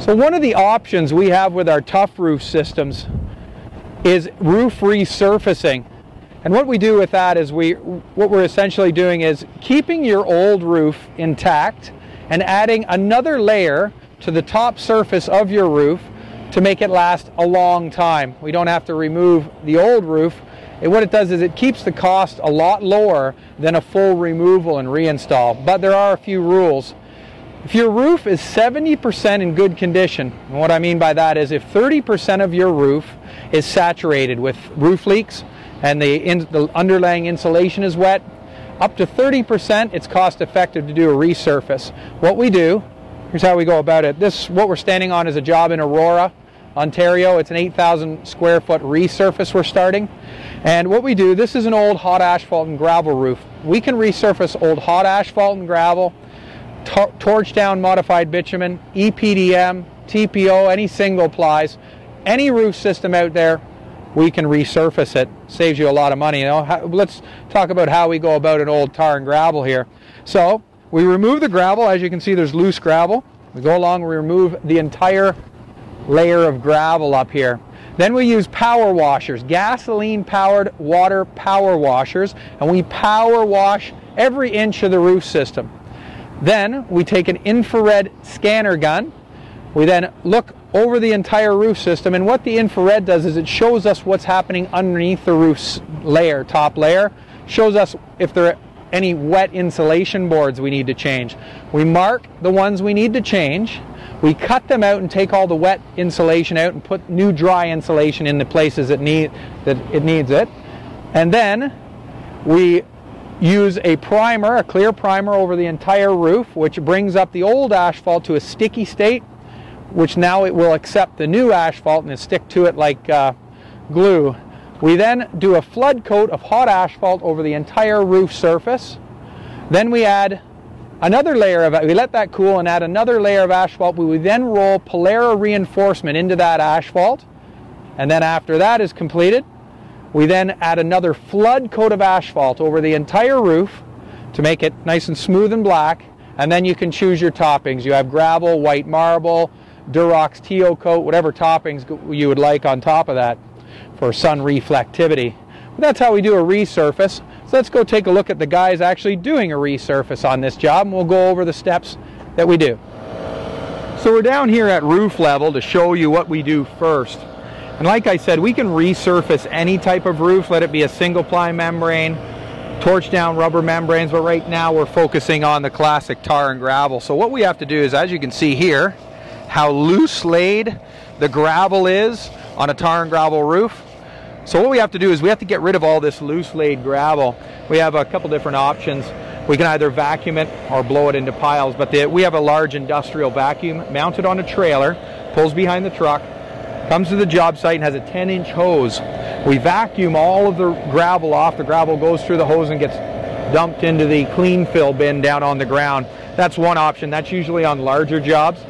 So one of the options we have with our Toughroof systems is roof resurfacing. And what we do with that is what we're essentially doing is keeping your old roof intact and adding another layer to the top surface of your roof to make it last a long time. We don't have to remove the old roof. And what it does is it keeps the cost a lot lower than a full removal and reinstall. But there are a few rules. If your roof is 70% in good condition, and what I mean by that is if 30% of your roof is saturated with roof leaks and the underlying insulation is wet, up to 30% it's cost effective to do a resurface. What we do, here's how we go about it. What we're standing on is a job in Aurora, Ontario. It's an 8,000 square foot resurface we're starting. And what we do, this is an old hot asphalt and gravel roof. We can resurface old hot asphalt and gravel, torch down modified bitumen, EPDM, TPO, any single plies, any roof system out there, we can resurface it. Saves you a lot of money. Let's talk about how we go about an old tar and gravel here. So we remove the gravel. As you can see, there's loose gravel. We go along, we remove the entire layer of gravel up here. Then we use power washers, gasoline powered water power washers, and we power wash every inch of the roof system. Then we take an infrared scanner gun. We then look over the entire roof system, and what the infrared does is it shows us what's happening underneath the roof layer, top layer. Shows us if there are any wet insulation boards we need to change. We mark the ones we need to change. We cut them out and take all the wet insulation out and put new dry insulation in the places that it needs it. And then we use a primer, a clear primer over the entire roof, which brings up the old asphalt to a sticky state, which now it will accept the new asphalt and stick to it like glue. We then do a flood coat of hot asphalt over the entire roof surface. Then we add another layer of it. We let that cool and add another layer of asphalt. We would then roll Polera reinforcement into that asphalt. And then after that is completed, we then add another flood coat of asphalt over the entire roof to make it nice and smooth and black. And then you can choose your toppings. You have gravel, white marble, Durox TO coat, whatever toppings you would like on top of that for sun reflectivity. But that's how we do a resurface. So let's go take a look at the guys actually doing a resurface on this job, and we'll go over the steps that we do. So we're down here at roof level to show you what we do first. And like I said, we can resurface any type of roof, let it be a single ply membrane, torch down rubber membranes, but right now we're focusing on the classic tar and gravel. So what we have to do is, as you can see here, how loose laid the gravel is on a tar and gravel roof. So what we have to do is we have to get rid of all this loose laid gravel. We have a couple different options. We can either vacuum it or blow it into piles, but we have a large industrial vacuum mounted on a trailer, pulls behind the truck, comes to the job site and has a 10-inch hose. We vacuum all of the gravel off. The gravel goes through the hose and gets dumped into the clean fill bin down on the ground. That's one option. That's usually on larger jobs.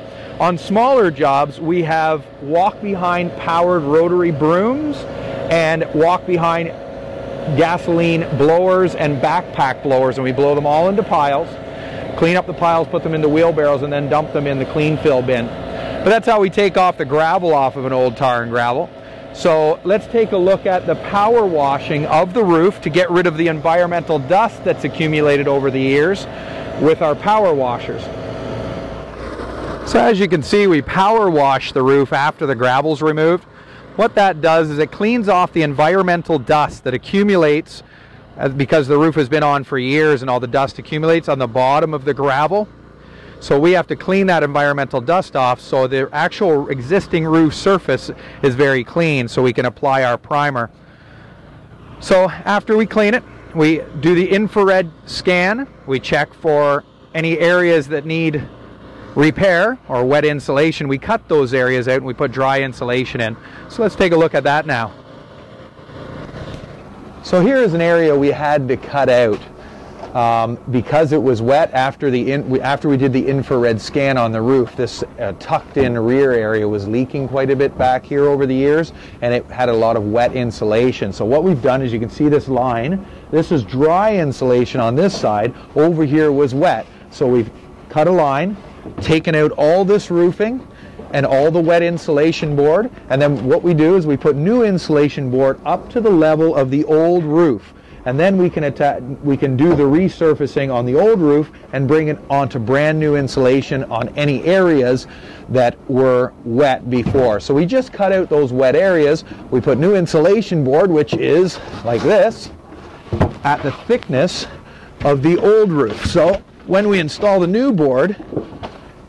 On smaller jobs, we have walk-behind powered rotary brooms and walk-behind gasoline blowers and backpack blowers, and we blow them all into piles, clean up the piles, put them into wheelbarrows, and then dump them in the clean fill bin. But that's how we take off the gravel off of an old tar and gravel. So let's take a look at the power washing of the roof to get rid of the environmental dust that's accumulated over the years with our power washers. So as you can see, we power wash the roof after the gravel's removed. What that does is it cleans off the environmental dust that accumulates because the roof has been on for years and all the dust accumulates on the bottom of the gravel. So we have to clean that environmental dust off so the actual existing roof surface is very clean so we can apply our primer. So after we clean it, we do the infrared scan. We check for any areas that need repair or wet insulation. We cut those areas out and we put dry insulation in. So let's take a look at that now. So here is an area we had to cut out because it was wet after we did the infrared scan on the roof. This tucked in rear area was leaking quite a bit back here over the years, and it had a lot of wet insulation. So what we've done is, you can see this line, this is dry insulation on this side, over here was wet. So we've cut a line, taken out all this roofing, and all the wet insulation board, and then what we do is we put new insulation board up to the level of the old roof, and then we can do the resurfacing on the old roof and bring it onto brand new insulation on any areas that were wet before. So we just cut out those wet areas, we put new insulation board, which is like this, at the thickness of the old roof. So when we install the new board,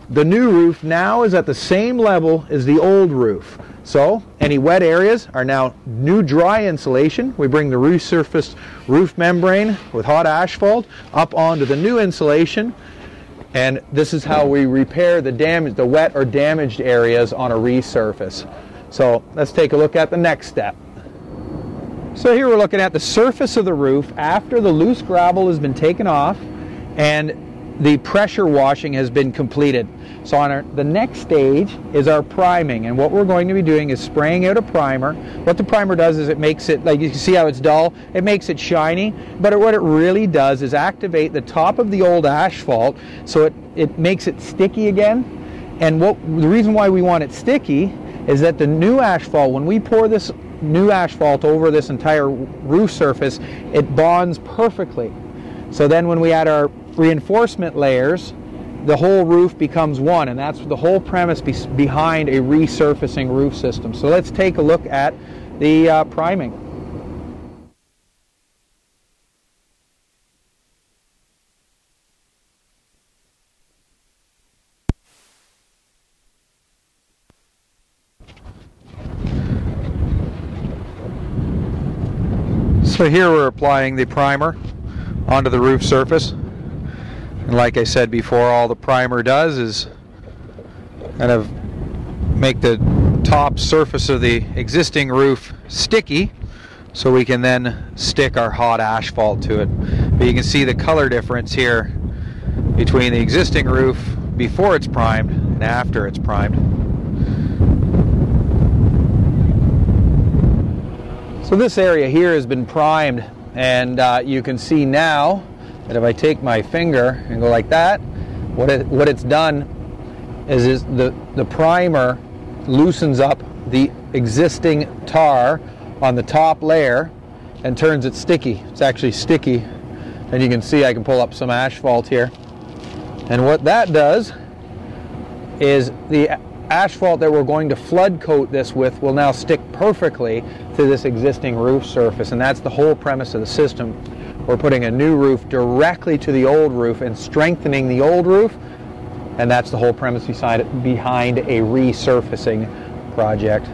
the new roof now is at the same level as the old roof. So any wet areas are now new dry insulation. We bring the resurfaced roof membrane with hot asphalt up onto the new insulation, and this is how we repair the wet or damaged areas on a resurface. So let's take a look at the next step. So here we're looking at the surface of the roof after the loose gravel has been taken off and the pressure washing has been completed. So on the next stage is our priming, and what we're going to be doing is spraying out a primer. What the primer does is it makes it, like you can see how it's dull, it makes it shiny, but what it really does is activate the top of the old asphalt so it makes it sticky again. And the reason why we want it sticky is that the new asphalt, when we pour this new asphalt over this entire roof surface, it bonds perfectly. So then when we add our reinforcement layers, the whole roof becomes one, and that's the whole premise behind a resurfacing roof system. So let's take a look at the priming. So here we're applying the primer onto the roof surface, and like I said before, all the primer does is kind of make the top surface of the existing roof sticky, so we can then stick our hot asphalt to it. But you can see the color difference here between the existing roof before it's primed and after it's primed. So this area here has been primed, and you can see now that if I take my finger and go like that, what it's done is the primer loosens up the existing tar on the top layer and turns it sticky. It's actually sticky, and you can see I can pull up some asphalt here. And what that does is the asphalt that we're going to flood coat this with will now stick perfectly to this existing roof surface, and that's the whole premise of the system. We're putting a new roof directly to the old roof and strengthening the old roof, and that's the whole premise behind a resurfacing project.